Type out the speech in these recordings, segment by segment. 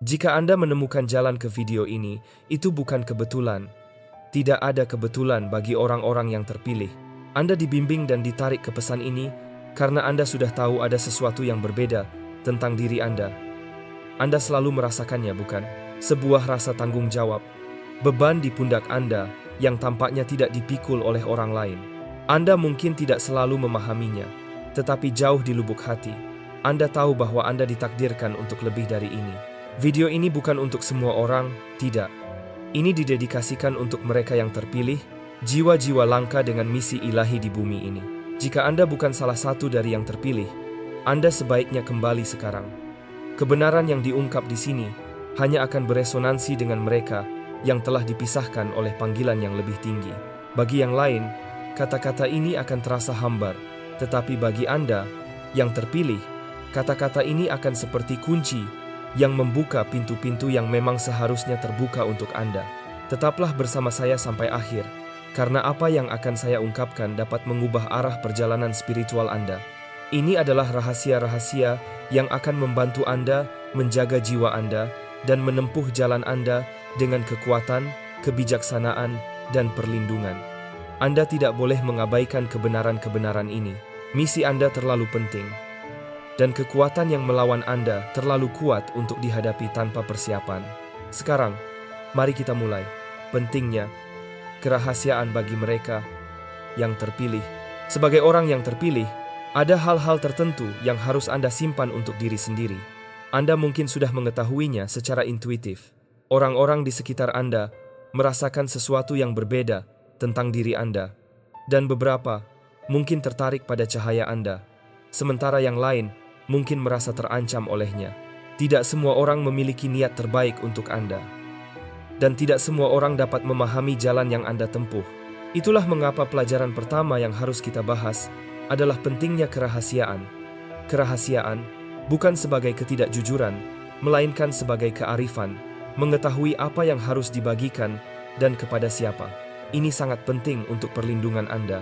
Jika Anda menemukan jalan ke video ini, itu bukan kebetulan. Tidak ada kebetulan bagi orang-orang yang terpilih. Anda dibimbing dan ditarik ke pesan ini karena Anda sudah tahu ada sesuatu yang berbeda tentang diri Anda. Anda selalu merasakannya, bukan? Sebuah rasa tanggung jawab. Beban di pundak Anda yang tampaknya tidak dipikul oleh orang lain. Anda mungkin tidak selalu memahaminya, tetapi jauh di lubuk hati, Anda tahu bahwa Anda ditakdirkan untuk lebih dari ini. Video ini bukan untuk semua orang, tidak. Ini didedikasikan untuk mereka yang terpilih, jiwa-jiwa langka dengan misi ilahi di bumi ini. Jika Anda bukan salah satu dari yang terpilih, Anda sebaiknya kembali sekarang. Kebenaran yang diungkap di sini hanya akan beresonansi dengan mereka yang telah dipisahkan oleh panggilan yang lebih tinggi. Bagi yang lain, kata-kata ini akan terasa hambar, tetapi bagi Anda yang terpilih, kata-kata ini akan seperti kunci yang membuka pintu-pintu yang memang seharusnya terbuka untuk Anda. Tetaplah bersama saya sampai akhir, karena apa yang akan saya ungkapkan dapat mengubah arah perjalanan spiritual Anda. Ini adalah rahasia-rahasia yang akan membantu Anda menjaga jiwa Anda dan menempuh jalan Anda dengan kekuatan, kebijaksanaan, dan perlindungan. Anda tidak boleh mengabaikan kebenaran-kebenaran ini. Misi Anda terlalu penting, dan kekuatan yang melawan Anda terlalu kuat untuk dihadapi tanpa persiapan. Sekarang, mari kita mulai. Pentingnya kerahasiaan bagi mereka yang terpilih. Sebagai orang yang terpilih, ada hal-hal tertentu yang harus Anda simpan untuk diri sendiri. Anda mungkin sudah mengetahuinya secara intuitif. Orang-orang di sekitar Anda merasakan sesuatu yang berbeda tentang diri Anda, dan beberapa mungkin tertarik pada cahaya Anda, sementara yang lain mungkin merasa terancam olehnya. Tidak semua orang memiliki niat terbaik untuk Anda, dan tidak semua orang dapat memahami jalan yang Anda tempuh. Itulah mengapa pelajaran pertama yang harus kita bahas adalah pentingnya kerahasiaan. Kerahasiaan bukan sebagai ketidakjujuran, melainkan sebagai kearifan, mengetahui apa yang harus dibagikan dan kepada siapa. Ini sangat penting untuk perlindungan Anda,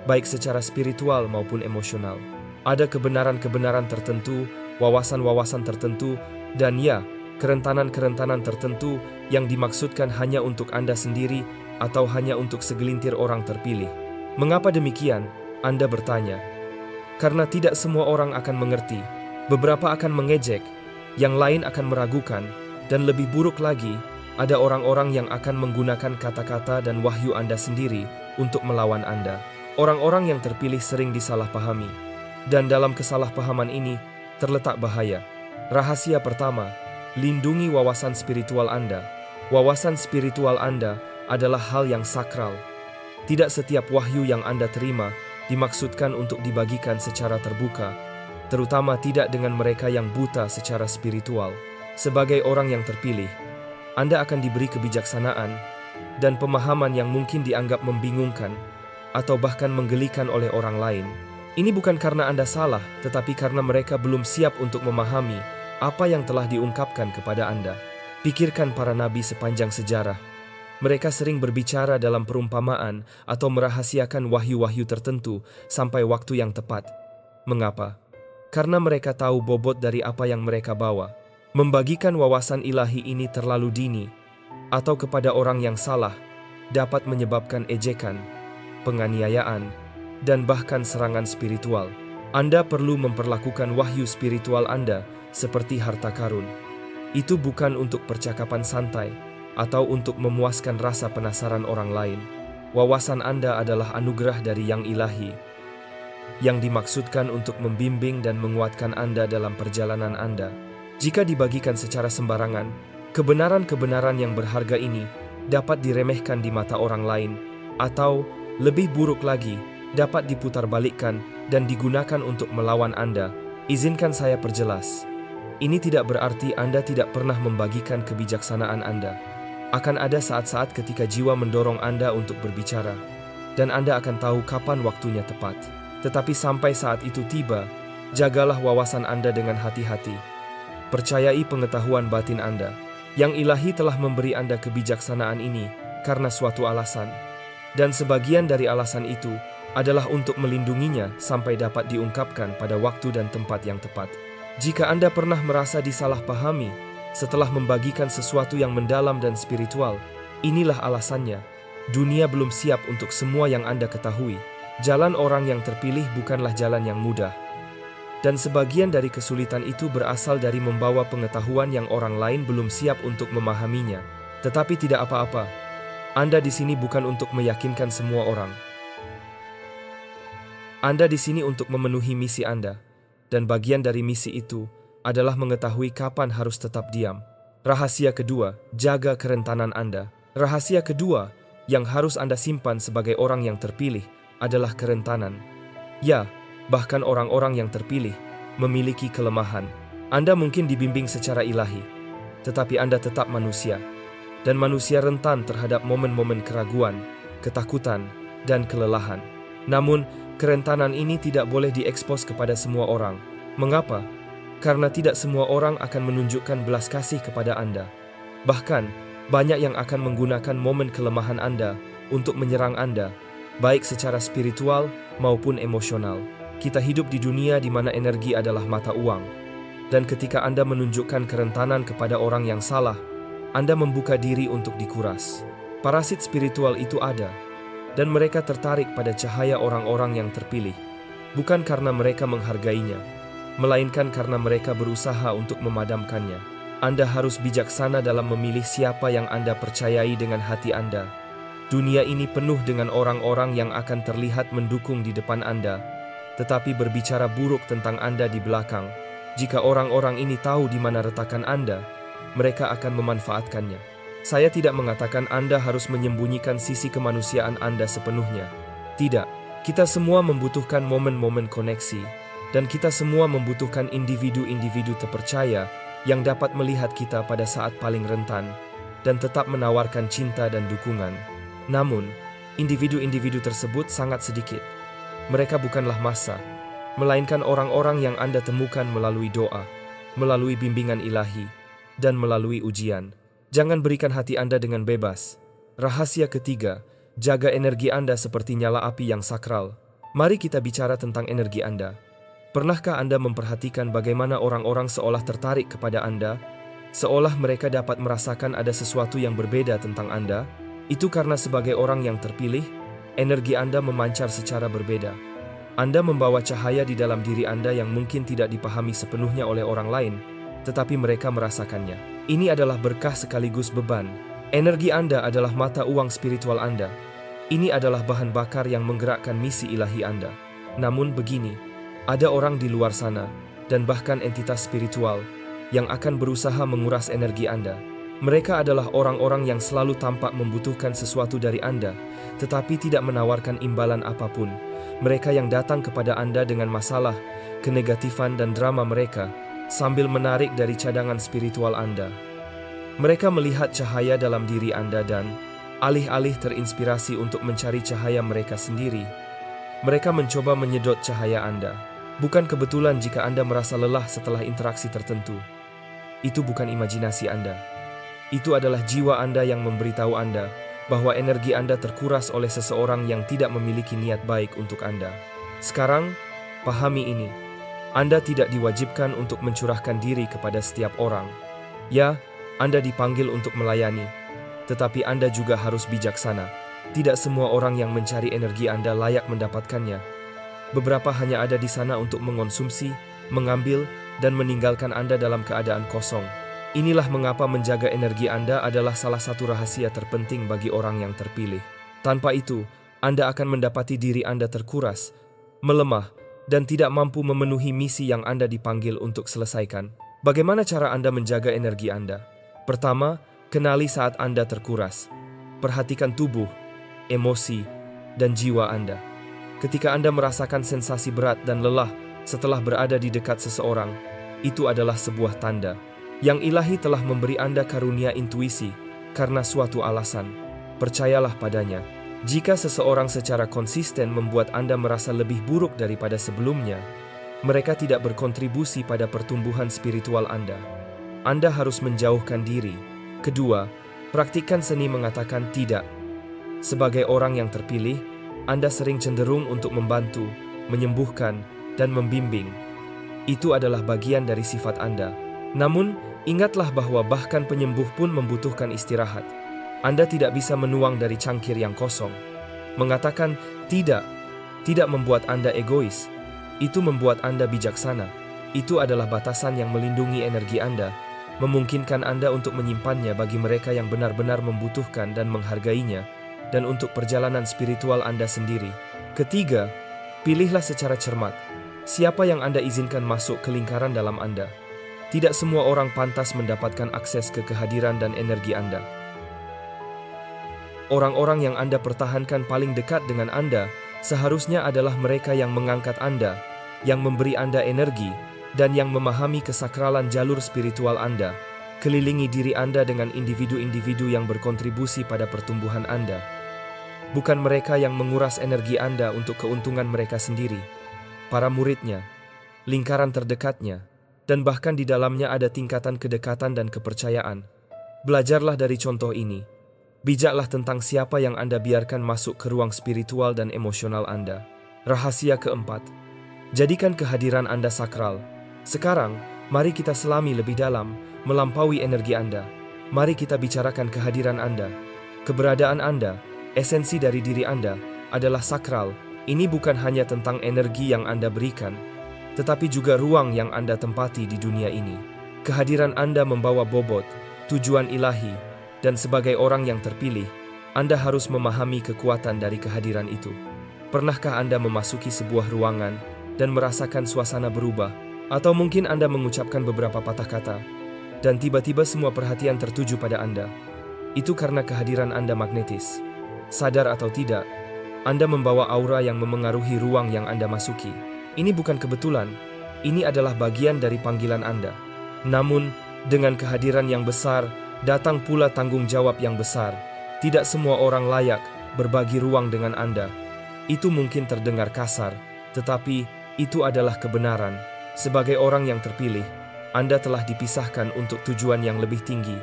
baik secara spiritual maupun emosional. Ada kebenaran-kebenaran tertentu, wawasan-wawasan tertentu, dan ya, kerentanan-kerentanan tertentu yang dimaksudkan hanya untuk Anda sendiri atau hanya untuk segelintir orang terpilih. Mengapa demikian? Anda bertanya. Karena tidak semua orang akan mengerti. Beberapa akan mengejek, yang lain akan meragukan, dan lebih buruk lagi, ada orang-orang yang akan menggunakan kata-kata dan wahyu Anda sendiri untuk melawan Anda. Orang-orang yang terpilih sering disalahpahami. Dan dalam kesalahpahaman ini terletak bahaya. Rahasia pertama, lindungi wawasan spiritual Anda. Wawasan spiritual Anda adalah hal yang sakral. Tidak setiap wahyu yang Anda terima dimaksudkan untuk dibagikan secara terbuka, terutama tidak dengan mereka yang buta secara spiritual. Sebagai orang yang terpilih, Anda akan diberi kebijaksanaan dan pemahaman yang mungkin dianggap membingungkan atau bahkan menggelikan oleh orang lain. Ini bukan karena Anda salah, tetapi karena mereka belum siap untuk memahami apa yang telah diungkapkan kepada Anda. Pikirkan para nabi sepanjang sejarah. Mereka sering berbicara dalam perumpamaan atau merahasiakan wahyu-wahyu tertentu sampai waktu yang tepat. Mengapa? Karena mereka tahu bobot dari apa yang mereka bawa. Membagikan wawasan ilahi ini terlalu dini atau kepada orang yang salah dapat menyebabkan ejekan, penganiayaan, dan bahkan serangan spiritual. Anda perlu memperlakukan wahyu spiritual Anda seperti harta karun. Itu bukan untuk percakapan santai atau untuk memuaskan rasa penasaran orang lain. Wawasan Anda adalah anugerah dari Yang Ilahi, yang dimaksudkan untuk membimbing dan menguatkan Anda dalam perjalanan Anda. Jika dibagikan secara sembarangan, kebenaran-kebenaran yang berharga ini dapat diremehkan di mata orang lain, atau lebih buruk lagi, dapat diputarbalikkan dan digunakan untuk melawan Anda. Izinkan saya perjelas. Ini tidak berarti Anda tidak pernah membagikan kebijaksanaan Anda. Akan ada saat-saat ketika jiwa mendorong Anda untuk berbicara, dan Anda akan tahu kapan waktunya tepat. Tetapi sampai saat itu tiba, jagalah wawasan Anda dengan hati-hati. Percayai pengetahuan batin Anda. Yang Ilahi telah memberi Anda kebijaksanaan ini karena suatu alasan, dan sebagian dari alasan itu adalah untuk melindunginya sampai dapat diungkapkan pada waktu dan tempat yang tepat. Jika Anda pernah merasa disalahpahami, setelah membagikan sesuatu yang mendalam dan spiritual. Inilah alasannya, dunia belum siap untuk semua yang Anda ketahui. Jalan orang yang terpilih bukanlah jalan yang mudah. Dan sebagian dari kesulitan itu berasal dari membawa pengetahuan yang orang lain belum siap untuk memahaminya. Tetapi tidak apa-apa. Anda di sini bukan untuk meyakinkan semua orang. Anda di sini untuk memenuhi misi Anda. Dan bagian dari misi itu adalah mengetahui kapan harus tetap diam. Rahasia kedua, jaga kerentanan Anda. Rahasia kedua yang harus Anda simpan sebagai orang yang terpilih adalah kerentanan. Ya, bahkan orang-orang yang terpilih memiliki kelemahan. Anda mungkin dibimbing secara ilahi, tetapi Anda tetap manusia. Dan manusia rentan terhadap momen-momen keraguan, ketakutan, dan kelelahan. Namun, kerentanan ini tidak boleh diekspos kepada semua orang. Mengapa? Karena tidak semua orang akan menunjukkan belas kasih kepada Anda. Bahkan, banyak yang akan menggunakan momen kelemahan Anda untuk menyerang Anda, baik secara spiritual maupun emosional. Kita hidup di dunia di mana energi adalah mata uang. Dan ketika Anda menunjukkan kerentanan kepada orang yang salah, Anda membuka diri untuk dikuras. Parasit spiritual itu ada, dan mereka tertarik pada cahaya orang-orang yang terpilih, bukan karena mereka menghargainya, melainkan karena mereka berusaha untuk memadamkannya. Anda harus bijaksana dalam memilih siapa yang Anda percayai dengan hati Anda. Dunia ini penuh dengan orang-orang yang akan terlihat mendukung di depan Anda, tetapi berbicara buruk tentang Anda di belakang. Jika orang-orang ini tahu di mana retakan Anda, mereka akan memanfaatkannya. Saya tidak mengatakan Anda harus menyembunyikan sisi kemanusiaan Anda sepenuhnya. Tidak, kita semua membutuhkan momen-momen koneksi, dan kita semua membutuhkan individu-individu terpercaya yang dapat melihat kita pada saat paling rentan, dan tetap menawarkan cinta dan dukungan. Namun, individu-individu tersebut sangat sedikit. Mereka bukanlah massa, melainkan orang-orang yang Anda temukan melalui doa, melalui bimbingan ilahi, dan melalui ujian. Jangan berikan hati Anda dengan bebas. Rahasia ketiga, jaga energi Anda seperti nyala api yang sakral. Mari kita bicara tentang energi Anda. Pernahkah Anda memperhatikan bagaimana orang-orang seolah tertarik kepada Anda? Seolah mereka dapat merasakan ada sesuatu yang berbeda tentang Anda? Itu karena sebagai orang yang terpilih, energi Anda memancar secara berbeda. Anda membawa cahaya di dalam diri Anda yang mungkin tidak dipahami sepenuhnya oleh orang lain, tetapi mereka merasakannya. Ini adalah berkah sekaligus beban. Energi Anda adalah mata uang spiritual Anda. Ini adalah bahan bakar yang menggerakkan misi ilahi Anda. Namun begini, ada orang di luar sana, dan bahkan entitas spiritual, yang akan berusaha menguras energi Anda. Mereka adalah orang-orang yang selalu tampak membutuhkan sesuatu dari Anda, tetapi tidak menawarkan imbalan apapun. Mereka yang datang kepada Anda dengan masalah, kenegatifan dan drama mereka, sambil menarik dari cadangan spiritual Anda. Mereka melihat cahaya dalam diri Anda dan, alih-alih terinspirasi untuk mencari cahaya mereka sendiri, mereka mencoba menyedot cahaya Anda. Bukan kebetulan jika Anda merasa lelah setelah interaksi tertentu. Itu bukan imajinasi Anda. Itu adalah jiwa Anda yang memberitahu Anda bahwa energi Anda terkuras oleh seseorang yang tidak memiliki niat baik untuk Anda. Sekarang, pahami ini. Anda tidak diwajibkan untuk mencurahkan diri kepada setiap orang. Ya, Anda dipanggil untuk melayani, tetapi Anda juga harus bijaksana. Tidak semua orang yang mencari energi Anda layak mendapatkannya. Beberapa hanya ada di sana untuk mengonsumsi, mengambil, dan meninggalkan Anda dalam keadaan kosong. Inilah mengapa menjaga energi Anda adalah salah satu rahasia terpenting bagi orang yang terpilih. Tanpa itu, Anda akan mendapati diri Anda terkuras, melemah, dan tidak mampu memenuhi misi yang Anda dipanggil untuk selesaikan. Bagaimana cara Anda menjaga energi Anda? Pertama, kenali saat Anda terkuras. Perhatikan tubuh, emosi, dan jiwa Anda. Ketika Anda merasakan sensasi berat dan lelah setelah berada di dekat seseorang, itu adalah sebuah tanda. Yang ilahi telah memberi Anda karunia intuisi karena suatu alasan. Percayalah padanya. Jika seseorang secara konsisten membuat Anda merasa lebih buruk daripada sebelumnya, mereka tidak berkontribusi pada pertumbuhan spiritual Anda. Anda harus menjauhkan diri. Kedua, praktikkan seni mengatakan tidak. Sebagai orang yang terpilih, Anda sering cenderung untuk membantu, menyembuhkan, dan membimbing. Itu adalah bagian dari sifat Anda. Namun, Ingatlah bahwa bahkan penyembuh pun membutuhkan istirahat. Anda tidak bisa menuang dari cangkir yang kosong. Mengatakan tidak membuat Anda egois. Itu membuat Anda bijaksana. Itu adalah batasan yang melindungi energi Anda, memungkinkan Anda untuk menyimpannya bagi mereka yang benar-benar membutuhkan dan menghargainya, dan untuk perjalanan spiritual Anda sendiri. Ketiga, pilihlah secara cermat. Siapa yang Anda izinkan masuk ke lingkaran dalam Anda? Tidak semua orang pantas mendapatkan akses ke kehadiran dan energi Anda. Orang-orang yang Anda pertahankan paling dekat dengan Anda seharusnya adalah mereka yang mengangkat Anda, yang memberi Anda energi, dan yang memahami kesakralan jalur spiritual Anda. Kelilingi diri Anda dengan individu-individu yang berkontribusi pada pertumbuhan Anda. Bukan mereka yang menguras energi Anda untuk keuntungan mereka sendiri. Para muridnya, lingkaran terdekatnya, dan bahkan di dalamnya ada tingkatan kedekatan dan kepercayaan. Belajarlah dari contoh ini. Bijaklah tentang siapa yang Anda biarkan masuk ke ruang spiritual dan emosional Anda. Rahasia keempat, jadikan kehadiran Anda sakral. Sekarang, mari kita selami lebih dalam, melampaui energi Anda. Mari kita bicarakan kehadiran Anda. Keberadaan Anda, esensi dari diri Anda, adalah sakral. Ini bukan hanya tentang energi yang Anda berikan, tetapi juga ruang yang Anda tempati di dunia ini. Kehadiran Anda membawa bobot, tujuan ilahi, dan sebagai orang yang terpilih, Anda harus memahami kekuatan dari kehadiran itu. Pernahkah Anda memasuki sebuah ruangan dan merasakan suasana berubah? Atau mungkin Anda mengucapkan beberapa patah kata, dan tiba-tiba semua perhatian tertuju pada Anda? Itu karena kehadiran Anda magnetis. Sadar atau tidak, Anda membawa aura yang memengaruhi ruang yang Anda masuki. Ini bukan kebetulan, ini adalah bagian dari panggilan Anda. Namun, dengan kehadiran yang besar, datang pula tanggung jawab yang besar. Tidak semua orang layak berbagi ruang dengan Anda. Itu mungkin terdengar kasar, tetapi itu adalah kebenaran. Sebagai orang yang terpilih, Anda telah dipisahkan untuk tujuan yang lebih tinggi,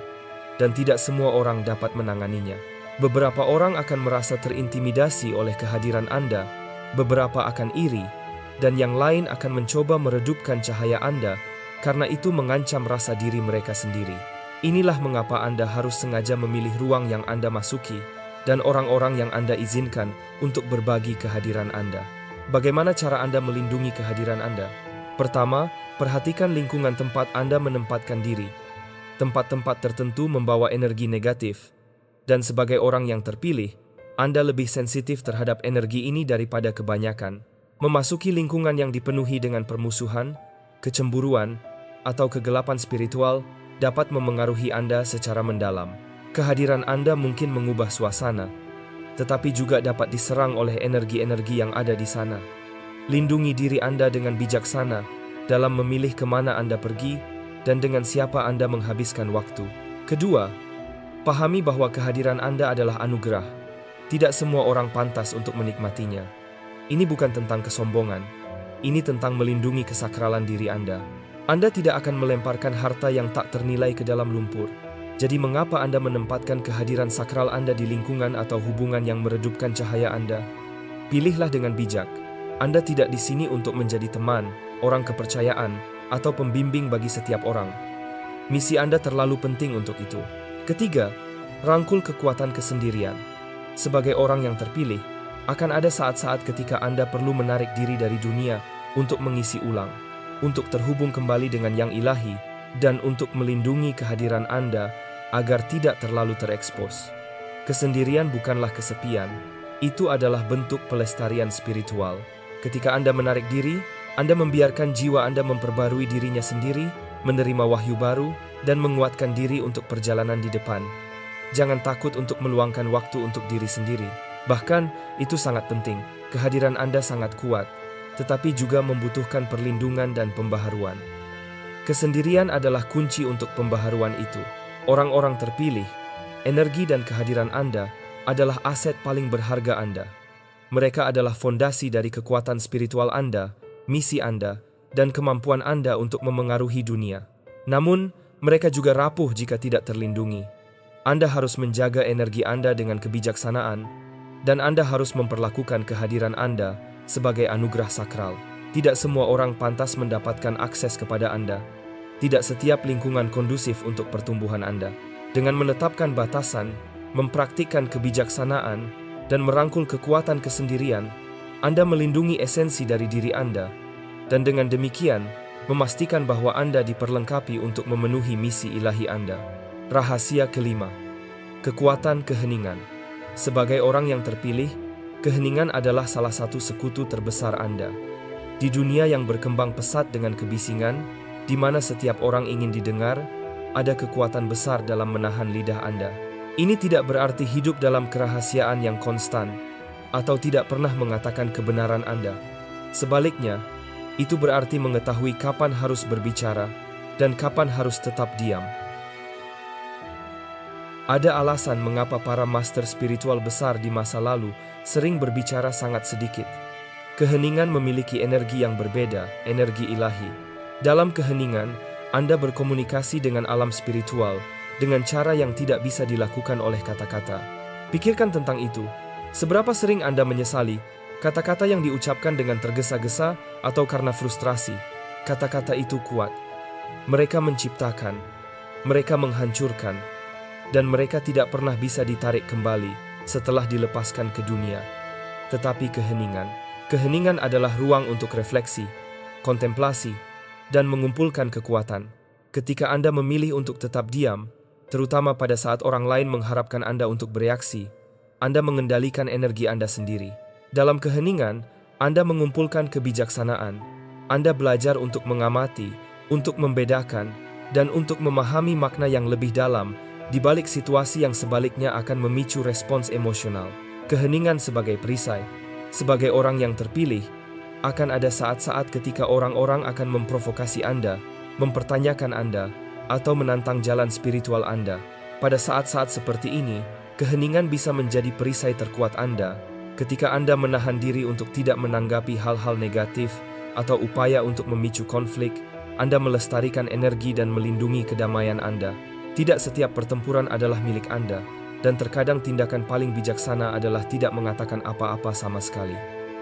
dan tidak semua orang dapat menanganinya. Beberapa orang akan merasa terintimidasi oleh kehadiran Anda, beberapa akan iri, dan yang lain akan mencoba meredupkan cahaya Anda, karena itu mengancam rasa diri mereka sendiri. Inilah mengapa Anda harus sengaja memilih ruang yang Anda masuki dan orang-orang yang Anda izinkan untuk berbagi kehadiran Anda. Bagaimana cara Anda melindungi kehadiran Anda? Pertama, perhatikan lingkungan tempat Anda menempatkan diri. Tempat-tempat tertentu membawa energi negatif, dan sebagai orang yang terpilih, Anda lebih sensitif terhadap energi ini daripada kebanyakan. Memasuki lingkungan yang dipenuhi dengan permusuhan, kecemburuan, atau kegelapan spiritual dapat memengaruhi Anda secara mendalam. Kehadiran Anda mungkin mengubah suasana, tetapi juga dapat diserang oleh energi-energi yang ada di sana. Lindungi diri Anda dengan bijaksana dalam memilih kemana Anda pergi dan dengan siapa Anda menghabiskan waktu. Kedua, pahami bahwa kehadiran Anda adalah anugerah. Tidak semua orang pantas untuk menikmatinya. Ini bukan tentang kesombongan. Ini tentang melindungi kesakralan diri Anda. Anda tidak akan melemparkan harta yang tak ternilai ke dalam lumpur. Jadi mengapa Anda menempatkan kehadiran sakral Anda di lingkungan atau hubungan yang meredupkan cahaya Anda? Pilihlah dengan bijak. Anda tidak di sini untuk menjadi teman, orang kepercayaan, atau pembimbing bagi setiap orang. Misi Anda terlalu penting untuk itu. Ketiga, rangkul kekuatan kesendirian. Sebagai orang yang terpilih, akan ada saat-saat ketika Anda perlu menarik diri dari dunia untuk mengisi ulang, untuk terhubung kembali dengan yang ilahi, dan untuk melindungi kehadiran Anda agar tidak terlalu terekspos. Kesendirian bukanlah kesepian, itu adalah bentuk pelestarian spiritual. Ketika Anda menarik diri, Anda membiarkan jiwa Anda memperbarui dirinya sendiri, menerima wahyu baru, dan menguatkan diri untuk perjalanan di depan. Jangan takut untuk meluangkan waktu untuk diri sendiri. Bahkan, itu sangat penting. Kehadiran Anda sangat kuat, tetapi juga membutuhkan perlindungan dan pembaharuan. Kesendirian adalah kunci untuk pembaharuan itu. Orang-orang terpilih, energi dan kehadiran Anda adalah aset paling berharga Anda. Mereka adalah fondasi dari kekuatan spiritual Anda, misi Anda, dan kemampuan Anda untuk memengaruhi dunia. Namun, mereka juga rapuh jika tidak terlindungi. Anda harus menjaga energi Anda dengan kebijaksanaan, dan Anda harus memperlakukan kehadiran Anda sebagai anugerah sakral. Tidak semua orang pantas mendapatkan akses kepada Anda. Tidak setiap lingkungan kondusif untuk pertumbuhan Anda. Dengan menetapkan batasan, mempraktikkan kebijaksanaan, dan merangkul kekuatan kesendirian, Anda melindungi esensi dari diri Anda, dan dengan demikian, memastikan bahwa Anda diperlengkapi untuk memenuhi misi ilahi Anda. Rahasia kelima, kekuatan keheningan. Sebagai orang yang terpilih, keheningan adalah salah satu sekutu terbesar Anda. Di dunia yang berkembang pesat dengan kebisingan, di mana setiap orang ingin didengar, ada kekuatan besar dalam menahan lidah Anda. Ini tidak berarti hidup dalam kerahasiaan yang konstan, atau tidak pernah mengatakan kebenaran Anda. Sebaliknya, itu berarti mengetahui kapan harus berbicara, dan kapan harus tetap diam. Ada alasan mengapa para master spiritual besar di masa lalu sering berbicara sangat sedikit. Keheningan memiliki energi yang berbeda, energi ilahi. Dalam keheningan, Anda berkomunikasi dengan alam spiritual dengan cara yang tidak bisa dilakukan oleh kata-kata. Pikirkan tentang itu. Seberapa sering Anda menyesali kata-kata yang diucapkan dengan tergesa-gesa atau karena frustrasi? Kata-kata itu kuat. Mereka menciptakan, mereka menghancurkan, dan mereka tidak pernah bisa ditarik kembali setelah dilepaskan ke dunia. Tetapi keheningan adalah ruang untuk refleksi, kontemplasi, dan mengumpulkan kekuatan. Ketika Anda memilih untuk tetap diam, terutama pada saat orang lain mengharapkan Anda untuk bereaksi, Anda mengendalikan energi Anda sendiri. Dalam keheningan, Anda mengumpulkan kebijaksanaan. Anda belajar untuk mengamati, untuk membedakan, dan untuk memahami makna yang lebih dalam di balik situasi yang sebaliknya akan memicu respons emosional. Keheningan sebagai perisai. Sebagai orang yang terpilih, akan ada saat-saat ketika orang-orang akan memprovokasi Anda, mempertanyakan Anda, atau menantang jalan spiritual Anda. Pada saat-saat seperti ini, keheningan bisa menjadi perisai terkuat Anda. Ketika Anda menahan diri untuk tidak menanggapi hal-hal negatif atau upaya untuk memicu konflik, Anda melestarikan energi dan melindungi kedamaian Anda. Tidak setiap pertempuran adalah milik Anda, dan terkadang tindakan paling bijaksana adalah tidak mengatakan apa-apa sama sekali.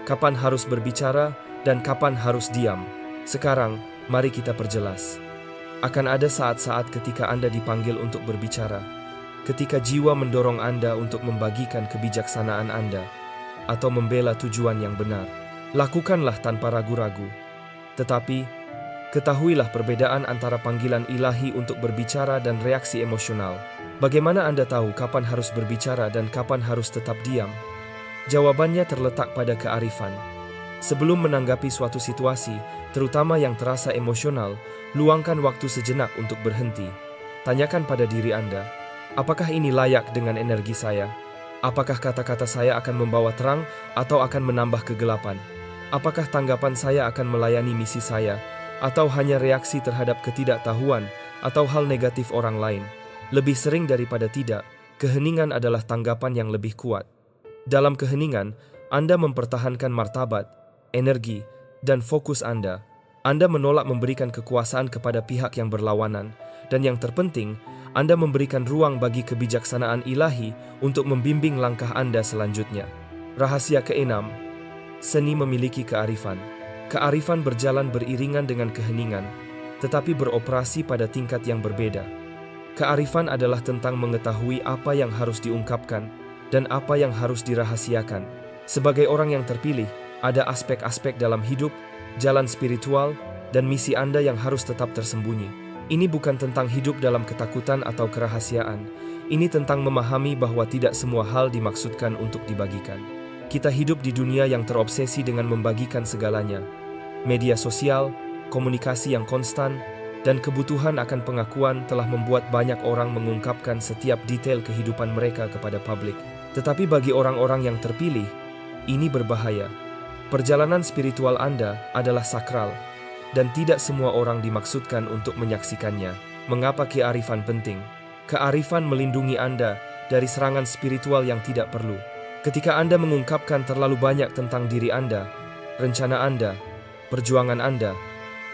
Kapan harus berbicara dan kapan harus diam? Sekarang, mari kita perjelas. Akan ada saat-saat ketika Anda dipanggil untuk berbicara, ketika jiwa mendorong Anda untuk membagikan kebijaksanaan Anda, atau membela tujuan yang benar. Lakukanlah tanpa ragu-ragu. Tetapi, ketahuilah perbedaan antara panggilan ilahi untuk berbicara dan reaksi emosional. Bagaimana Anda tahu kapan harus berbicara dan kapan harus tetap diam? Jawabannya terletak pada kearifan. Sebelum menanggapi suatu situasi, terutama yang terasa emosional, luangkan waktu sejenak untuk berhenti. Tanyakan pada diri Anda, apakah ini layak dengan energi saya? Apakah kata-kata saya akan membawa terang atau akan menambah kegelapan? Apakah tanggapan saya akan melayani misi saya, atau hanya reaksi terhadap ketidaktahuan atau hal negatif orang lain? Lebih sering daripada tidak, keheningan adalah tanggapan yang lebih kuat. Dalam keheningan, Anda mempertahankan martabat, energi, dan fokus Anda. Anda menolak memberikan kekuasaan kepada pihak yang berlawanan, dan yang terpenting, Anda memberikan ruang bagi kebijaksanaan ilahi untuk membimbing langkah Anda selanjutnya. Rahasia keenam, seni memiliki kearifan. Kearifan berjalan beriringan dengan keheningan, tetapi beroperasi pada tingkat yang berbeda. Kearifan adalah tentang mengetahui apa yang harus diungkapkan dan apa yang harus dirahasiakan. Sebagai orang yang terpilih, ada aspek-aspek dalam hidup, jalan spiritual, dan misi Anda yang harus tetap tersembunyi. Ini bukan tentang hidup dalam ketakutan atau kerahasiaan. Ini tentang memahami bahwa tidak semua hal dimaksudkan untuk dibagikan. Kita hidup di dunia yang terobsesi dengan membagikan segalanya. Media sosial, komunikasi yang konstan, dan kebutuhan akan pengakuan telah membuat banyak orang mengungkapkan setiap detail kehidupan mereka kepada publik. Tetapi bagi orang-orang yang terpilih, ini berbahaya. Perjalanan spiritual Anda adalah sakral, dan tidak semua orang dimaksudkan untuk menyaksikannya. Mengapa kearifan penting? Kearifan melindungi Anda dari serangan spiritual yang tidak perlu. Ketika Anda mengungkapkan terlalu banyak tentang diri Anda, rencana Anda, perjuangan Anda,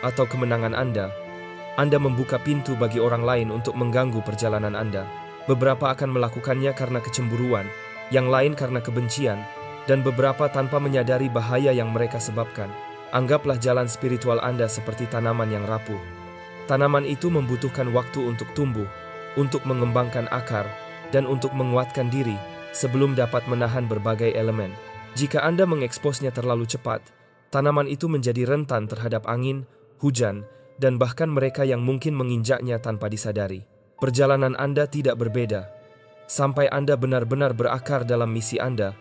atau kemenangan Anda membuka pintu bagi orang lain untuk mengganggu perjalanan Anda. Beberapa akan melakukannya karena kecemburuan, yang lain karena kebencian, dan beberapa tanpa menyadari bahaya yang mereka sebabkan. Anggaplah jalan spiritual Anda seperti tanaman yang rapuh. Tanaman itu membutuhkan waktu untuk tumbuh, untuk mengembangkan akar, dan untuk menguatkan diri sebelum dapat menahan berbagai elemen. Jika Anda mengeksposnya terlalu cepat, tanaman itu menjadi rentan terhadap angin, hujan, dan bahkan mereka yang mungkin menginjaknya tanpa disadari. Perjalanan Anda tidak berbeda. Sampai Anda benar-benar berakar dalam misi Anda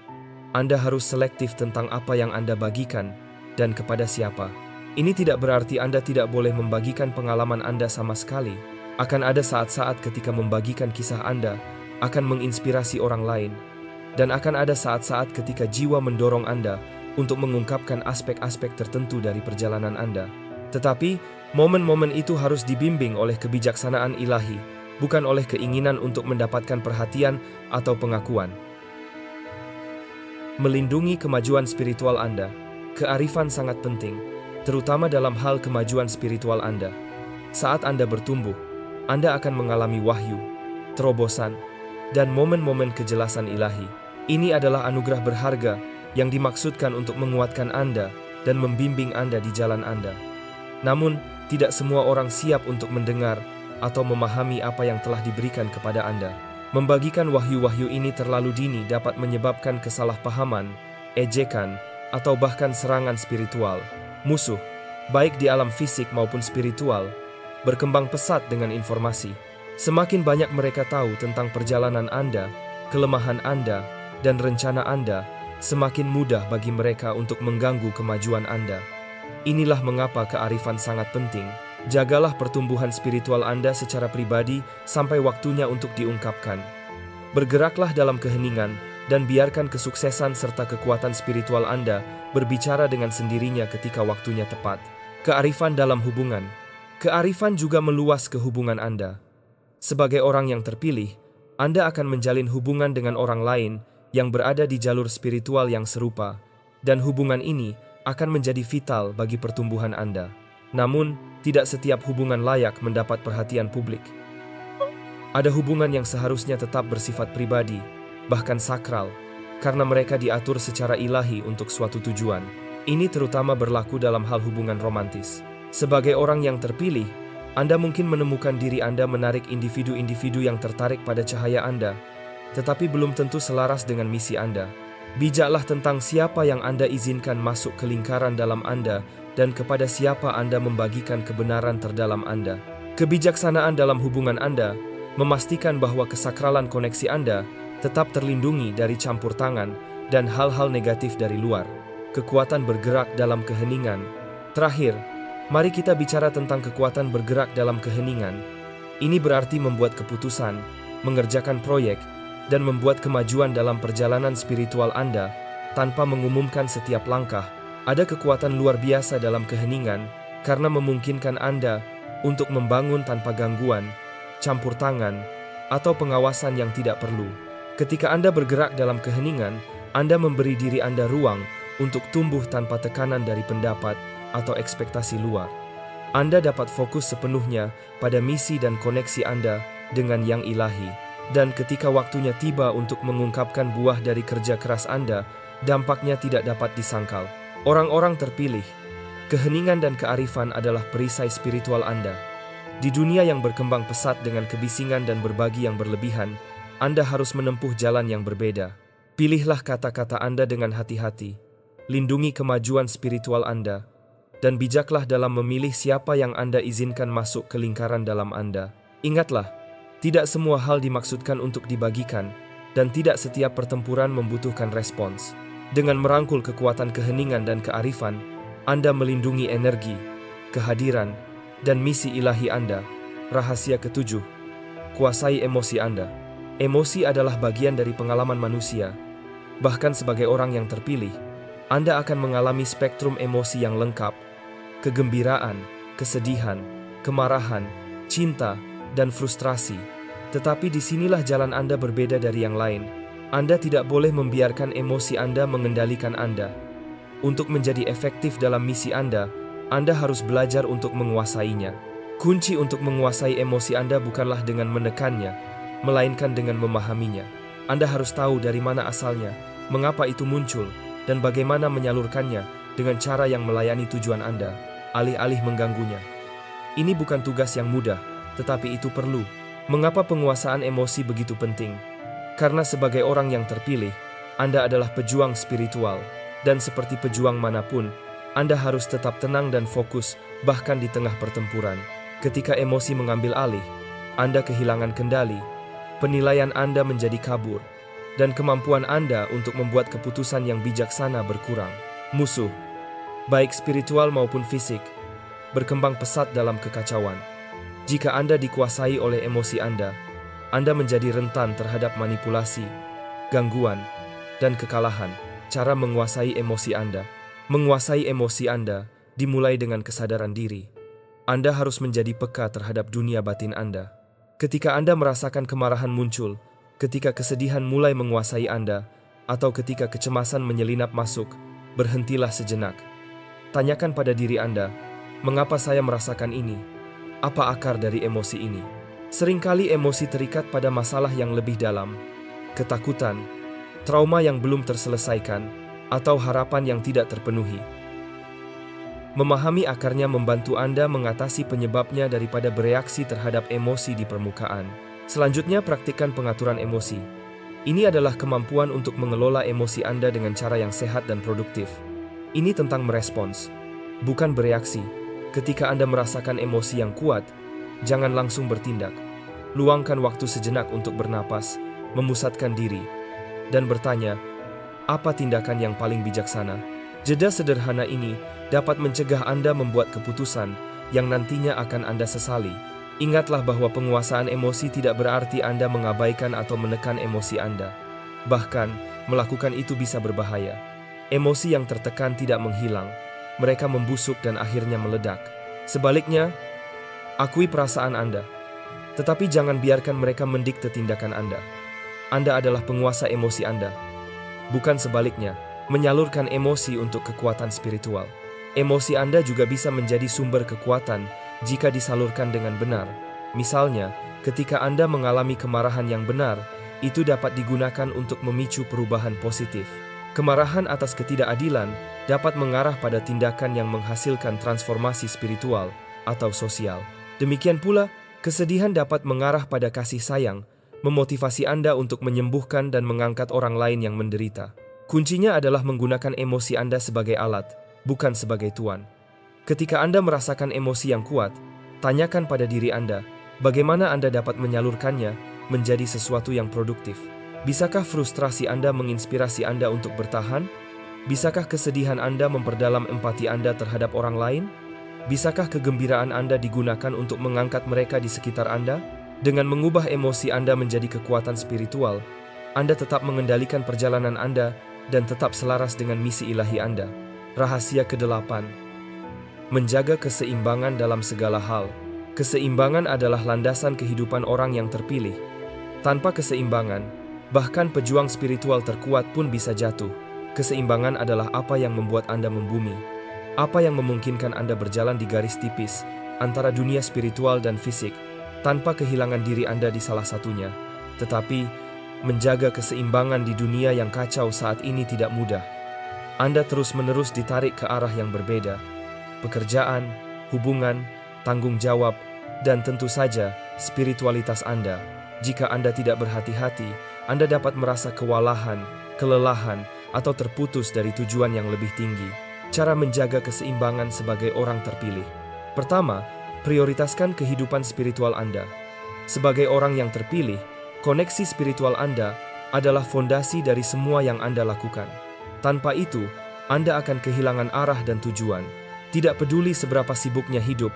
harus selektif tentang apa yang Anda bagikan dan kepada siapa. Ini tidak berarti Anda tidak boleh membagikan pengalaman Anda sama sekali. Akan ada saat-saat ketika membagikan kisah Anda akan menginspirasi orang lain, dan akan ada saat-saat ketika jiwa mendorong Anda untuk mengungkapkan aspek-aspek tertentu dari perjalanan Anda. Tetapi, momen-momen itu harus dibimbing oleh kebijaksanaan ilahi, bukan oleh keinginan untuk mendapatkan perhatian atau pengakuan. Melindungi kemajuan spiritual Anda. Kearifan sangat penting, terutama dalam hal kemajuan spiritual Anda. Saat Anda bertumbuh, Anda akan mengalami wahyu, terobosan, dan momen-momen kejelasan ilahi. Ini adalah anugerah berharga yang dimaksudkan untuk menguatkan Anda dan membimbing Anda di jalan Anda. Namun, tidak semua orang siap untuk mendengar atau memahami apa yang telah diberikan kepada Anda. Membagikan wahyu-wahyu ini terlalu dini dapat menyebabkan kesalahpahaman, ejekan, atau bahkan serangan spiritual. Musuh, baik di alam fisik maupun spiritual, berkembang pesat dengan informasi. Semakin banyak mereka tahu tentang perjalanan Anda, kelemahan Anda, dan rencana Anda, semakin mudah bagi mereka untuk mengganggu kemajuan Anda. Inilah mengapa kearifan sangat penting. Jagalah pertumbuhan spiritual Anda secara pribadi sampai waktunya untuk diungkapkan. Bergeraklah dalam keheningan dan biarkan kesuksesan serta kekuatan spiritual Anda berbicara dengan sendirinya ketika waktunya tepat. Kearifan dalam hubungan. Kearifan juga meluas ke hubungan Anda. Sebagai orang yang terpilih, Anda akan menjalin hubungan dengan orang lain yang berada di jalur spiritual yang serupa, dan hubungan ini akan menjadi vital bagi pertumbuhan Anda. Namun, tidak setiap hubungan layak mendapat perhatian publik. Ada hubungan yang seharusnya tetap bersifat pribadi, bahkan sakral, karena mereka diatur secara ilahi untuk suatu tujuan. Ini terutama berlaku dalam hal hubungan romantis. Sebagai orang yang terpilih, Anda mungkin menemukan diri Anda menarik individu-individu yang tertarik pada cahaya Anda, tetapi belum tentu selaras dengan misi Anda. Bijaklah tentang siapa yang Anda izinkan masuk ke lingkaran dalam Anda dan kepada siapa Anda membagikan kebenaran terdalam Anda. Kebijaksanaan dalam hubungan Anda memastikan bahwa kesakralan koneksi Anda tetap terlindungi dari campur tangan dan hal-hal negatif dari luar. Kekuatan bergerak dalam keheningan. Terakhir, mari kita bicara tentang kekuatan bergerak dalam keheningan. Ini berarti membuat keputusan, mengerjakan proyek, dan membuat kemajuan dalam perjalanan spiritual Anda tanpa mengumumkan setiap langkah. Ada kekuatan luar biasa dalam keheningan karena memungkinkan Anda untuk membangun tanpa gangguan, campur tangan, atau pengawasan yang tidak perlu. Ketika Anda bergerak dalam keheningan, Anda memberi diri Anda ruang untuk tumbuh tanpa tekanan dari pendapat atau ekspektasi luar. Anda dapat fokus sepenuhnya pada misi dan koneksi Anda dengan yang ilahi. Dan ketika waktunya tiba untuk mengungkapkan buah dari kerja keras Anda, dampaknya tidak dapat disangkal. Orang-orang terpilih, keheningan dan kearifan adalah perisai spiritual Anda. Di dunia yang berkembang pesat dengan kebisingan dan berbagi yang berlebihan, Anda harus menempuh jalan yang berbeda. Pilihlah kata-kata Anda dengan hati-hati, lindungi kemajuan spiritual Anda, dan bijaklah dalam memilih siapa yang Anda izinkan masuk ke lingkaran dalam Anda. Ingatlah, tidak semua hal dimaksudkan untuk dibagikan, dan tidak setiap pertempuran membutuhkan respons. Dengan merangkul kekuatan keheningan dan kearifan, Anda melindungi energi, kehadiran, dan misi ilahi Anda. Rahasia ketujuh, kuasai emosi Anda. Emosi adalah bagian dari pengalaman manusia. Bahkan sebagai orang yang terpilih, Anda akan mengalami spektrum emosi yang lengkap. Kegembiraan, kesedihan, kemarahan, cinta, dan frustrasi. Tetapi disinilah jalan Anda berbeda dari yang lain. Anda tidak boleh membiarkan emosi Anda mengendalikan Anda. Untuk menjadi efektif dalam misi Anda harus belajar untuk menguasainya. Kunci untuk menguasai emosi Anda bukanlah dengan menekannya, melainkan dengan memahaminya. Anda harus tahu dari mana asalnya, mengapa itu muncul, dan bagaimana menyalurkannya dengan cara yang melayani tujuan Anda, alih-alih mengganggunya. Ini bukan tugas yang mudah, tetapi itu perlu. Mengapa penguasaan emosi begitu penting? Karena sebagai orang yang terpilih, Anda adalah pejuang spiritual, dan seperti pejuang manapun, Anda harus tetap tenang dan fokus, bahkan di tengah pertempuran. Ketika emosi mengambil alih, Anda kehilangan kendali, penilaian Anda menjadi kabur, dan kemampuan Anda untuk membuat keputusan yang bijaksana berkurang. Musuh, baik spiritual maupun fisik, berkembang pesat dalam kekacauan. Jika Anda dikuasai oleh emosi Anda menjadi rentan terhadap manipulasi, gangguan, dan kekalahan. Cara menguasai emosi Anda. Menguasai emosi Anda dimulai dengan kesadaran diri. Anda harus menjadi peka terhadap dunia batin Anda. Ketika Anda merasakan kemarahan muncul, ketika kesedihan mulai menguasai Anda, atau ketika kecemasan menyelinap masuk, berhentilah sejenak. Tanyakan pada diri Anda, mengapa saya merasakan ini? Apa akar dari emosi ini? Seringkali emosi terikat pada masalah yang lebih dalam, ketakutan, trauma yang belum terselesaikan, atau harapan yang tidak terpenuhi. Memahami akarnya membantu Anda mengatasi penyebabnya daripada bereaksi terhadap emosi di permukaan. Selanjutnya, praktikkan pengaturan emosi. Ini adalah kemampuan untuk mengelola emosi Anda dengan cara yang sehat dan produktif. Ini tentang merespons, bukan bereaksi. Ketika Anda merasakan emosi yang kuat, jangan langsung bertindak. Luangkan waktu sejenak untuk bernapas, memusatkan diri, dan bertanya, apa tindakan yang paling bijaksana? Jeda sederhana ini dapat mencegah Anda membuat keputusan yang nantinya akan Anda sesali. Ingatlah bahwa penguasaan emosi tidak berarti Anda mengabaikan atau menekan emosi Anda. Bahkan, melakukan itu bisa berbahaya. Emosi yang tertekan tidak menghilang, mereka membusuk dan akhirnya meledak. Sebaliknya, akui perasaan Anda, tetapi jangan biarkan mereka mendikte tindakan Anda. Anda adalah penguasa emosi Anda, bukan sebaliknya, menyalurkan emosi untuk kekuatan spiritual. Emosi Anda juga bisa menjadi sumber kekuatan jika disalurkan dengan benar. Misalnya, ketika Anda mengalami kemarahan yang benar, itu dapat digunakan untuk memicu perubahan positif. Kemarahan atas ketidakadilan dapat mengarah pada tindakan yang menghasilkan transformasi spiritual atau sosial. Demikian pula, kesedihan dapat mengarah pada kasih sayang, memotivasi Anda untuk menyembuhkan dan mengangkat orang lain yang menderita. Kuncinya adalah menggunakan emosi Anda sebagai alat, bukan sebagai tuan. Ketika Anda merasakan emosi yang kuat, tanyakan pada diri Anda, bagaimana Anda dapat menyalurkannya menjadi sesuatu yang produktif. Bisakah frustrasi Anda menginspirasi Anda untuk bertahan? Bisakah kesedihan Anda memperdalam empati Anda terhadap orang lain? Bisakah kegembiraan Anda digunakan untuk mengangkat mereka di sekitar Anda? Dengan mengubah emosi Anda menjadi kekuatan spiritual, Anda tetap mengendalikan perjalanan Anda dan tetap selaras dengan misi ilahi Anda. Rahasia ke-8. Menjaga keseimbangan dalam segala hal. Keseimbangan adalah landasan kehidupan orang yang terpilih. Tanpa keseimbangan, bahkan pejuang spiritual terkuat pun bisa jatuh. Keseimbangan adalah apa yang membuat Anda membumi. Apa yang memungkinkan Anda berjalan di garis tipis antara dunia spiritual dan fisik, tanpa kehilangan diri Anda di salah satunya. Tetapi, menjaga keseimbangan di dunia yang kacau saat ini tidak mudah. Anda terus-menerus ditarik ke arah yang berbeda. Pekerjaan, hubungan, tanggung jawab, dan tentu saja spiritualitas Anda. Jika Anda tidak berhati-hati, Anda dapat merasa kewalahan, kelelahan, atau terputus dari tujuan yang lebih tinggi. Cara menjaga keseimbangan sebagai orang terpilih. Pertama, prioritaskan kehidupan spiritual Anda. Sebagai orang yang terpilih, koneksi spiritual Anda adalah fondasi dari semua yang Anda lakukan. Tanpa itu, Anda akan kehilangan arah dan tujuan. Tidak peduli seberapa sibuknya hidup,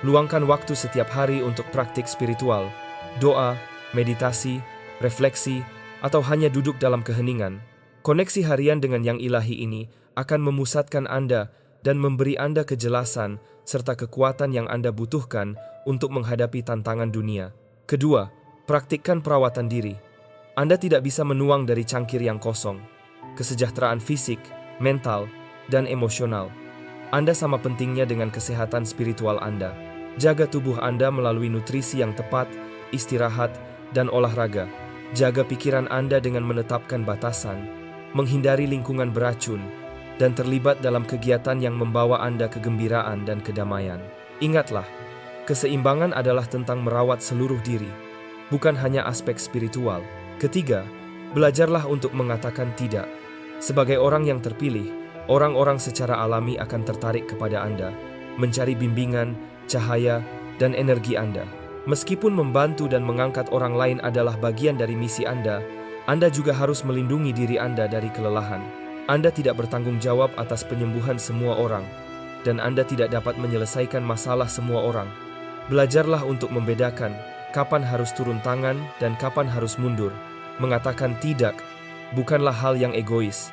luangkan waktu setiap hari untuk praktik spiritual, doa, meditasi, refleksi, atau hanya duduk dalam keheningan. Koneksi harian dengan yang ilahi ini akan memusatkan Anda dan memberi Anda kejelasan serta kekuatan yang Anda butuhkan untuk menghadapi tantangan dunia. Kedua, praktikkan perawatan diri. Anda tidak bisa menuang dari cangkir yang kosong. Kesejahteraan fisik, mental, dan emosional. Anda sama pentingnya dengan kesehatan spiritual Anda. Jaga tubuh Anda melalui nutrisi yang tepat, istirahat, dan olahraga. Jaga pikiran Anda dengan menetapkan batasan, menghindari lingkungan beracun, dan terlibat dalam kegiatan yang membawa Anda kegembiraan dan kedamaian. Ingatlah, Keseimbangan adalah tentang merawat seluruh diri, bukan hanya aspek spiritual. Ketiga, belajarlah untuk mengatakan tidak. Sebagai orang yang terpilih, orang-orang secara alami akan tertarik kepada Anda, mencari bimbingan, cahaya, dan energi Anda. Meskipun membantu dan mengangkat orang lain adalah bagian dari misi Anda juga harus melindungi diri Anda dari kelelahan. Anda tidak bertanggung jawab atas penyembuhan semua orang, dan Anda tidak dapat menyelesaikan masalah semua orang. Belajarlah untuk membedakan kapan harus turun tangan dan kapan harus mundur. Mengatakan tidak bukanlah hal yang egois.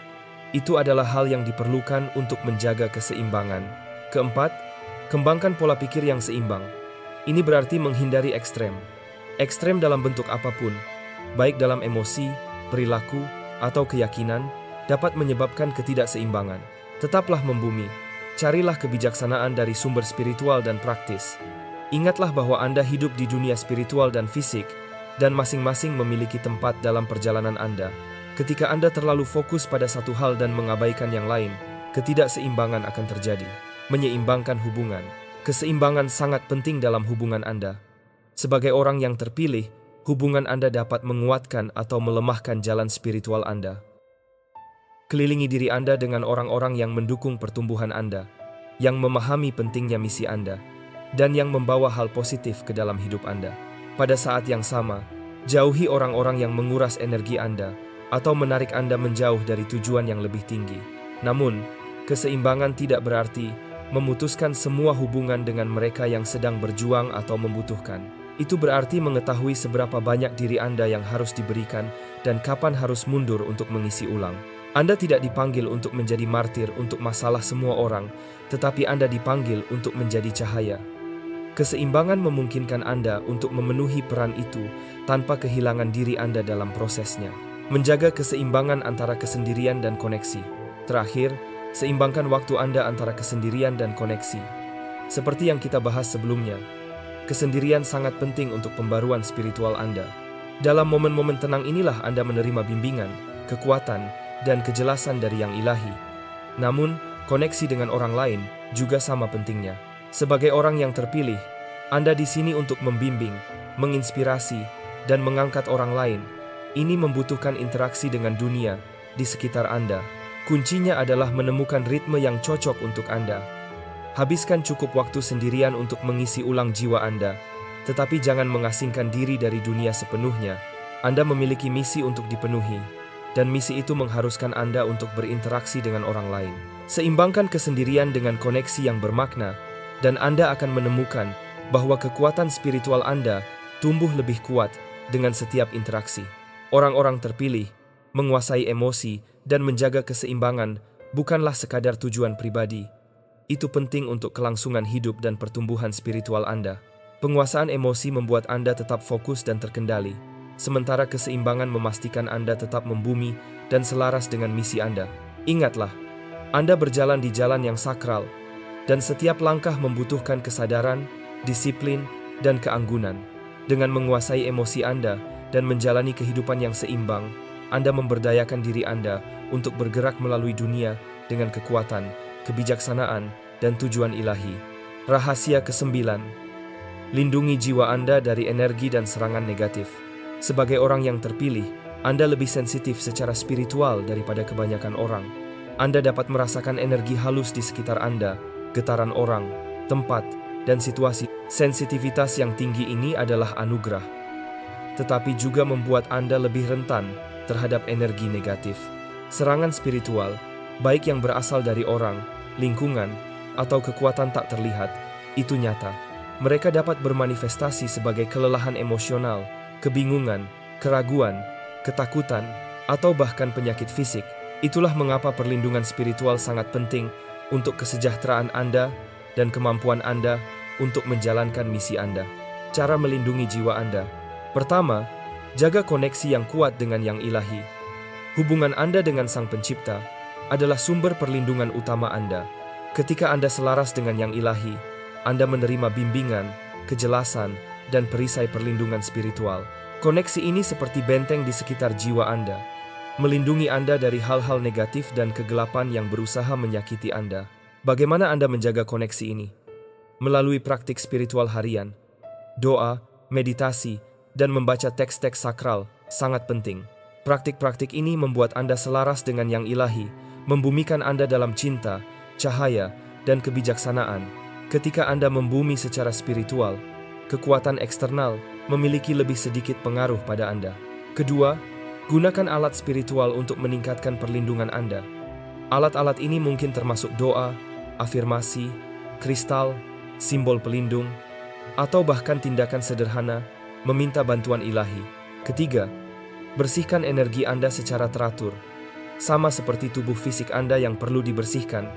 Itu adalah hal yang diperlukan untuk menjaga keseimbangan. Keempat, kembangkan pola pikir yang seimbang. Ini berarti menghindari ekstrem. Ekstrem dalam bentuk apapun, baik dalam emosi, perilaku, atau keyakinan, dapat menyebabkan ketidakseimbangan. Tetaplah membumi. Carilah kebijaksanaan dari sumber spiritual dan praktis. Ingatlah bahwa Anda hidup di dunia spiritual dan fisik, dan masing-masing memiliki tempat dalam perjalanan Anda. Ketika Anda terlalu fokus pada satu hal dan mengabaikan yang lain, ketidakseimbangan akan terjadi. Menyeimbangkan hubungan. Keseimbangan sangat penting dalam hubungan Anda. Sebagai orang yang terpilih, hubungan Anda dapat menguatkan atau melemahkan jalan spiritual Anda. Kelilingi diri Anda dengan orang-orang yang mendukung pertumbuhan Anda, yang memahami pentingnya misi Anda, dan yang membawa hal positif ke dalam hidup Anda. Pada saat yang sama, jauhi orang-orang yang menguras energi Anda atau menarik Anda menjauh dari tujuan yang lebih tinggi. Namun, keseimbangan tidak berarti memutuskan semua hubungan dengan mereka yang sedang berjuang atau membutuhkan. Itu berarti mengetahui seberapa banyak diri Anda yang harus diberikan dan kapan harus mundur untuk mengisi ulang. Anda tidak dipanggil untuk menjadi martir untuk masalah semua orang, tetapi Anda dipanggil untuk menjadi cahaya. Keseimbangan memungkinkan Anda untuk memenuhi peran itu tanpa kehilangan diri Anda dalam prosesnya. Menjaga keseimbangan antara kesendirian dan koneksi. Terakhir, seimbangkan waktu Anda antara kesendirian dan koneksi. Seperti yang kita bahas sebelumnya, kesendirian sangat penting untuk pembaruan spiritual Anda. Dalam momen-momen tenang inilah Anda menerima bimbingan, kekuatan, dan kejelasan dari yang ilahi. Namun, koneksi dengan orang lain juga sama pentingnya. Sebagai orang yang terpilih, Anda di sini untuk membimbing, menginspirasi, dan mengangkat orang lain. Ini membutuhkan interaksi dengan dunia di sekitar Anda. Kuncinya adalah menemukan ritme yang cocok untuk Anda. Habiskan cukup waktu sendirian untuk mengisi ulang jiwa Anda, tetapi jangan mengasingkan diri dari dunia sepenuhnya. Anda memiliki misi untuk dipenuhi, dan misi itu mengharuskan Anda untuk berinteraksi dengan orang lain. Seimbangkan kesendirian dengan koneksi yang bermakna, dan Anda akan menemukan bahwa kekuatan spiritual Anda tumbuh lebih kuat dengan setiap interaksi. Orang-orang terpilih, menguasai emosi, dan menjaga keseimbangan bukanlah sekadar tujuan pribadi. Itu penting untuk kelangsungan hidup dan pertumbuhan spiritual Anda. Penguasaan emosi membuat Anda tetap fokus dan terkendali, sementara keseimbangan memastikan Anda tetap membumi dan selaras dengan misi Anda. Ingatlah, Anda berjalan di jalan yang sakral, dan setiap langkah membutuhkan kesadaran, disiplin, dan keanggunan. Dengan menguasai emosi Anda dan menjalani kehidupan yang seimbang, Anda memberdayakan diri Anda untuk bergerak melalui dunia dengan kekuatan, kebijaksanaan, dan tujuan ilahi. Rahasia ke-9. Lindungi jiwa Anda dari energi dan serangan negatif. Sebagai orang yang terpilih, Anda lebih sensitif secara spiritual daripada kebanyakan orang. Anda dapat merasakan energi halus di sekitar Anda, getaran orang, tempat, dan situasi. Sensitivitas yang tinggi ini adalah anugerah, tetapi juga membuat Anda lebih rentan terhadap energi negatif. Serangan spiritual, baik yang berasal dari orang, lingkungan, atau kekuatan tak terlihat, itu nyata. Mereka dapat bermanifestasi sebagai kelelahan emosional, kebingungan, keraguan, ketakutan, atau bahkan penyakit fisik. Itulah mengapa perlindungan spiritual sangat penting untuk kesejahteraan Anda dan kemampuan Anda untuk menjalankan misi Anda. Cara melindungi jiwa Anda. Pertama, jaga koneksi yang kuat dengan yang ilahi. Hubungan Anda dengan Sang Pencipta adalah sumber perlindungan utama Anda. Ketika Anda selaras dengan yang ilahi, Anda menerima bimbingan, kejelasan, dan perisai perlindungan spiritual. Koneksi ini seperti benteng di sekitar jiwa Anda, melindungi Anda dari hal-hal negatif dan kegelapan yang berusaha menyakiti Anda. Bagaimana Anda menjaga koneksi ini? melalui praktik spiritual harian. Doa, meditasi, dan membaca teks-teks sakral sangat penting. Praktik-praktik ini membuat Anda selaras dengan yang ilahi, membumikan Anda dalam cinta, cahaya, dan kebijaksanaan. Ketika Anda membumi secara spiritual, kekuatan eksternal memiliki lebih sedikit pengaruh pada Anda. Kedua, gunakan alat spiritual untuk meningkatkan perlindungan Anda. Alat-alat ini mungkin termasuk doa, afirmasi, kristal, simbol pelindung, atau bahkan tindakan sederhana meminta bantuan ilahi. Ketiga, bersihkan energi Anda secara teratur. Sama seperti tubuh fisik Anda yang perlu dibersihkan,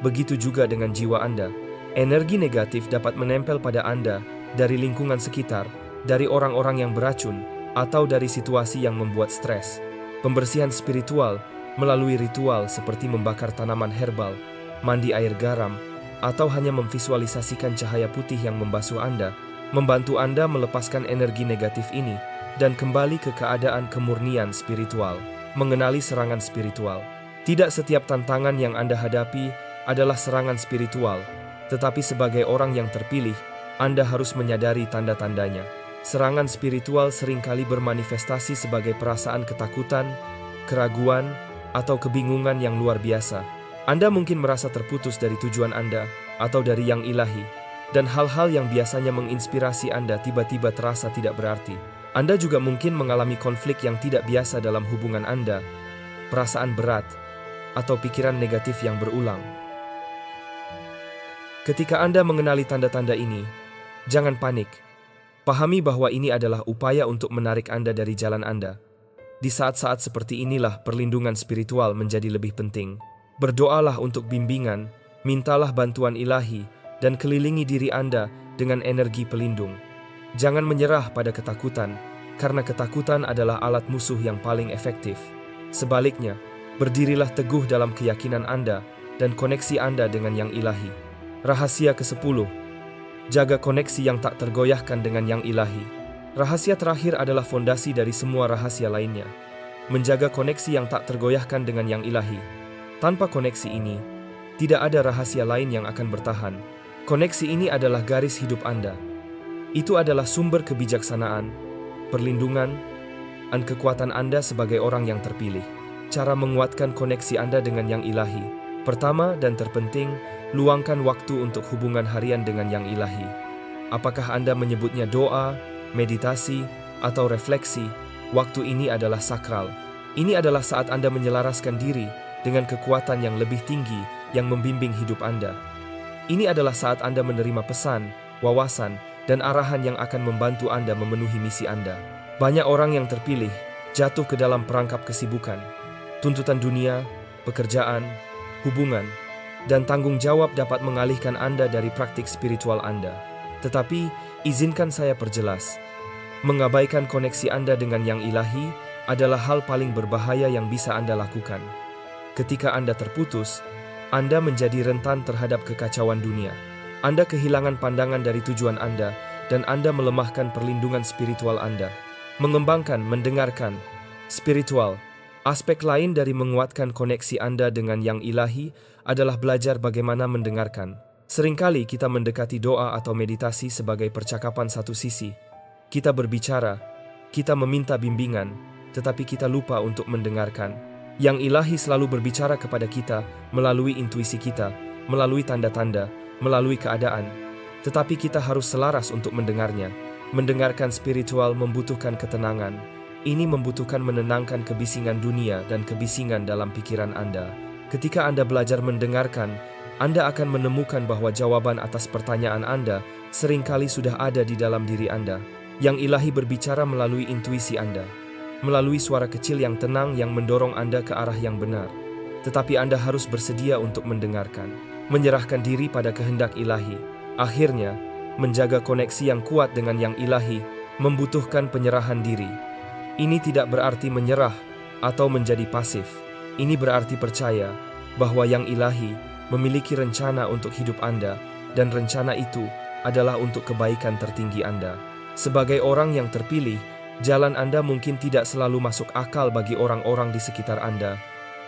begitu juga dengan jiwa Anda. Energi negatif dapat menempel pada Anda dari lingkungan sekitar, dari orang-orang yang beracun, atau dari situasi yang membuat stres. Pembersihan spiritual melalui ritual seperti membakar tanaman herbal, mandi air garam, atau hanya memvisualisasikan cahaya putih yang membasuh Anda, membantu Anda melepaskan energi negatif ini dan kembali ke keadaan kemurnian spiritual. Mengenali serangan spiritual. Tidak setiap tantangan yang Anda hadapi adalah serangan spiritual, tetapi sebagai orang yang terpilih, Anda harus menyadari tanda-tandanya. Serangan spiritual seringkali bermanifestasi sebagai perasaan ketakutan, keraguan, atau kebingungan yang luar biasa. Anda mungkin merasa terputus dari tujuan Anda atau dari yang ilahi, dan hal-hal yang biasanya menginspirasi Anda tiba-tiba terasa tidak berarti. Anda juga mungkin mengalami konflik yang tidak biasa dalam hubungan Anda, perasaan berat, atau pikiran negatif yang berulang. Ketika Anda mengenali tanda-tanda ini, jangan panik. Pahami bahwa ini adalah upaya untuk menarik Anda dari jalan Anda. Di saat-saat seperti inilah perlindungan spiritual menjadi lebih penting. Berdoalah untuk bimbingan, mintalah bantuan ilahi, dan kelilingi diri Anda dengan energi pelindung. Jangan menyerah pada ketakutan, karena ketakutan adalah alat musuh yang paling efektif. Sebaliknya, berdirilah teguh dalam keyakinan Anda dan koneksi Anda dengan yang ilahi. Rahasia ke-10. Jaga koneksi yang tak tergoyahkan dengan yang ilahi. Rahasia terakhir adalah fondasi dari semua rahasia lainnya. Menjaga koneksi yang tak tergoyahkan dengan yang ilahi. Tanpa koneksi ini, tidak ada rahasia lain yang akan bertahan. Koneksi ini adalah garis hidup Anda. Itu adalah sumber kebijaksanaan, perlindungan, dan kekuatan Anda sebagai orang yang terpilih. Cara menguatkan koneksi Anda dengan yang ilahi. Pertama dan terpenting, luangkan waktu untuk hubungan harian dengan yang ilahi. Apakah Anda menyebutnya doa, meditasi, atau refleksi, waktu ini adalah sakral. Ini adalah saat Anda menyelaraskan diri dengan kekuatan yang lebih tinggi yang membimbing hidup Anda. Ini adalah saat Anda menerima pesan, wawasan, dan arahan yang akan membantu Anda memenuhi misi Anda. Banyak orang yang terpilih jatuh ke dalam perangkap kesibukan, tuntutan dunia, pekerjaan, hubungan, dan tanggung jawab dapat mengalihkan Anda dari praktik spiritual Anda. Tetapi, izinkan saya perjelas, mengabaikan koneksi Anda dengan yang ilahi adalah hal paling berbahaya yang bisa Anda lakukan. Ketika Anda terputus, Anda menjadi rentan terhadap kekacauan dunia. Anda kehilangan pandangan dari tujuan Anda, dan Anda melemahkan perlindungan spiritual Anda. Mengembangkan, mendengarkan, spiritual. Aspek lain dari menguatkan koneksi Anda dengan yang ilahi adalah belajar bagaimana mendengarkan. Seringkali kita mendekati doa atau meditasi sebagai percakapan satu sisi. Kita berbicara, kita meminta bimbingan, tetapi kita lupa untuk mendengarkan. Yang ilahi selalu berbicara kepada kita melalui intuisi kita, melalui tanda-tanda, melalui keadaan, tetapi kita harus selaras untuk mendengarnya. Mendengarkan spiritual membutuhkan ketenangan. Ini membutuhkan menenangkan kebisingan dunia dan kebisingan dalam pikiran Anda. Ketika Anda belajar mendengarkan, Anda akan menemukan bahwa jawaban atas pertanyaan Anda seringkali sudah ada di dalam diri Anda. Yang ilahi berbicara melalui intuisi Anda, melalui suara kecil yang tenang yang mendorong Anda ke arah yang benar. Tetapi Anda harus bersedia untuk mendengarkan, menyerahkan diri pada kehendak ilahi. Akhirnya, menjaga koneksi yang kuat dengan yang ilahi membutuhkan penyerahan diri. Ini tidak berarti menyerah atau menjadi pasif. Ini berarti percaya bahwa yang ilahi memiliki rencana untuk hidup Anda, dan rencana itu adalah untuk kebaikan tertinggi Anda. Sebagai orang yang terpilih, jalan Anda mungkin tidak selalu masuk akal bagi orang-orang di sekitar Anda,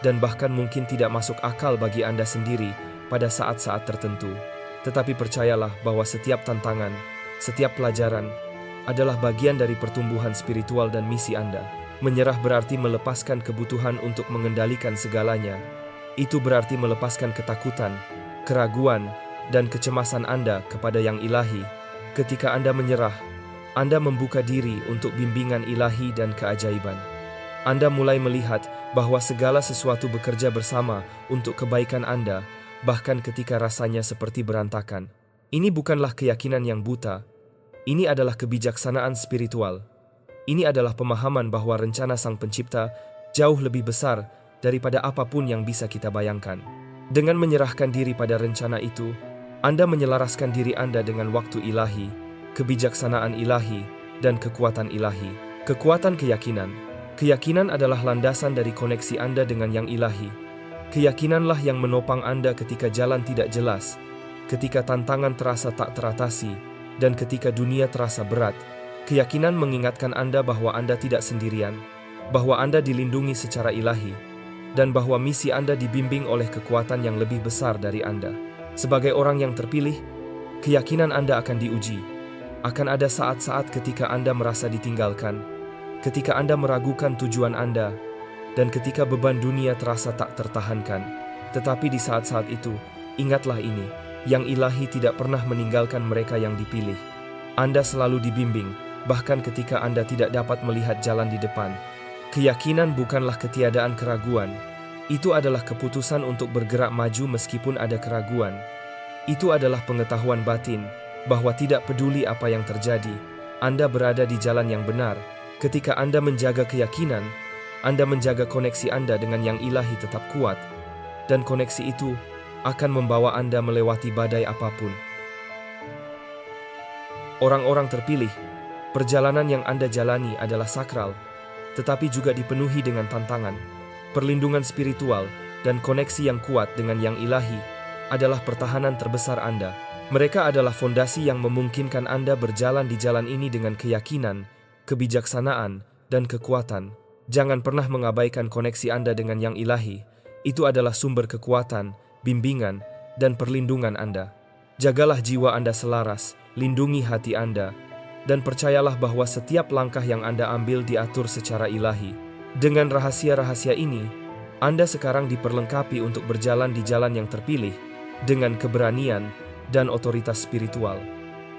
dan bahkan mungkin tidak masuk akal bagi Anda sendiri pada saat-saat tertentu. Tetapi percayalah bahwa setiap tantangan, setiap pelajaran adalah bagian dari pertumbuhan spiritual dan misi Anda. Menyerah berarti melepaskan kebutuhan untuk mengendalikan segalanya. Itu berarti melepaskan ketakutan, keraguan, dan kecemasan Anda kepada yang ilahi. Ketika Anda menyerah, Anda membuka diri untuk bimbingan ilahi dan keajaiban. Anda mulai melihat bahwa segala sesuatu bekerja bersama untuk kebaikan Anda, bahkan ketika rasanya seperti berantakan. Ini bukanlah keyakinan yang buta. Ini adalah kebijaksanaan spiritual. Ini adalah pemahaman bahwa rencana Sang Pencipta jauh lebih besar daripada apapun yang bisa kita bayangkan. Dengan menyerahkan diri pada rencana itu, Anda menyelaraskan diri Anda dengan waktu ilahi, kebijaksanaan ilahi, dan kekuatan ilahi. Kekuatan keyakinan. Keyakinan adalah landasan dari koneksi Anda dengan yang ilahi. Keyakinanlah yang menopang Anda ketika jalan tidak jelas, ketika tantangan terasa tak teratasi, dan ketika dunia terasa berat. Keyakinan mengingatkan Anda bahwa Anda tidak sendirian, bahwa Anda dilindungi secara ilahi, dan bahwa misi Anda dibimbing oleh kekuatan yang lebih besar dari Anda. Sebagai orang yang terpilih, keyakinan Anda akan diuji. Akan ada saat-saat ketika Anda merasa ditinggalkan, ketika Anda meragukan tujuan Anda, dan ketika beban dunia terasa tak tertahankan. Tetapi di saat-saat itu, ingatlah ini, yang ilahi tidak pernah meninggalkan mereka yang dipilih. Anda selalu dibimbing, bahkan ketika Anda tidak dapat melihat jalan di depan. Keyakinan bukanlah ketiadaan keraguan. Itu adalah keputusan untuk bergerak maju meskipun ada keraguan. Itu adalah pengetahuan batin, bahwa tidak peduli apa yang terjadi, Anda berada di jalan yang benar. Ketika Anda menjaga keyakinan, Anda menjaga koneksi Anda dengan yang ilahi tetap kuat, dan koneksi itu akan membawa Anda melewati badai apapun. Orang-orang terpilih, perjalanan yang Anda jalani adalah sakral, tetapi juga dipenuhi dengan tantangan. Perlindungan spiritual dan koneksi yang kuat dengan yang ilahi adalah pertahanan terbesar Anda. Mereka adalah fondasi yang memungkinkan Anda berjalan di jalan ini dengan keyakinan, kebijaksanaan, dan kekuatan. Jangan pernah mengabaikan koneksi Anda dengan yang ilahi. Itu adalah sumber kekuatan, bimbingan, dan perlindungan Anda. Jagalah jiwa Anda selaras, lindungi hati Anda, dan percayalah bahwa setiap langkah yang Anda ambil diatur secara ilahi. Dengan rahasia-rahasia ini, Anda sekarang diperlengkapi untuk berjalan di jalan yang terpilih dengan keberanian dan otoritas spiritual.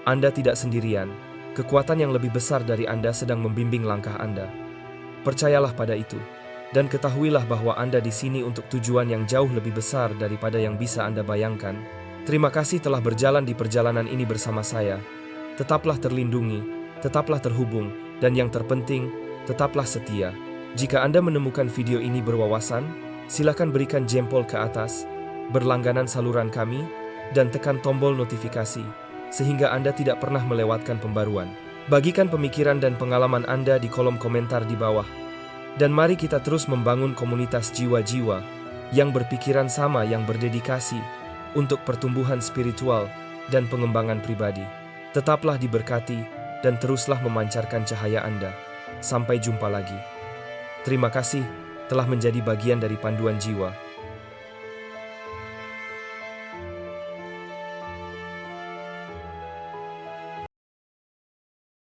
Anda tidak sendirian. Kekuatan yang lebih besar dari Anda sedang membimbing langkah Anda. Percayalah pada itu, dan ketahuilah bahwa Anda di sini untuk tujuan yang jauh lebih besar daripada yang bisa Anda bayangkan. Terima kasih telah berjalan di perjalanan ini bersama saya. Tetaplah terlindungi, tetaplah terhubung, dan yang terpenting, tetaplah setia. Jika Anda menemukan video ini berwawasan, silakan berikan jempol ke atas, berlangganan saluran kami, dan tekan tombol notifikasi, sehingga Anda tidak pernah melewatkan pembaruan. Bagikan pemikiran dan pengalaman Anda di kolom komentar di bawah. Dan mari kita terus membangun komunitas jiwa-jiwa yang berpikiran sama, yang berdedikasi untuk pertumbuhan spiritual dan pengembangan pribadi. Tetaplah diberkati dan teruslah memancarkan cahaya Anda. Sampai jumpa lagi. Terima kasih telah menjadi bagian dari Panduan Jiwa.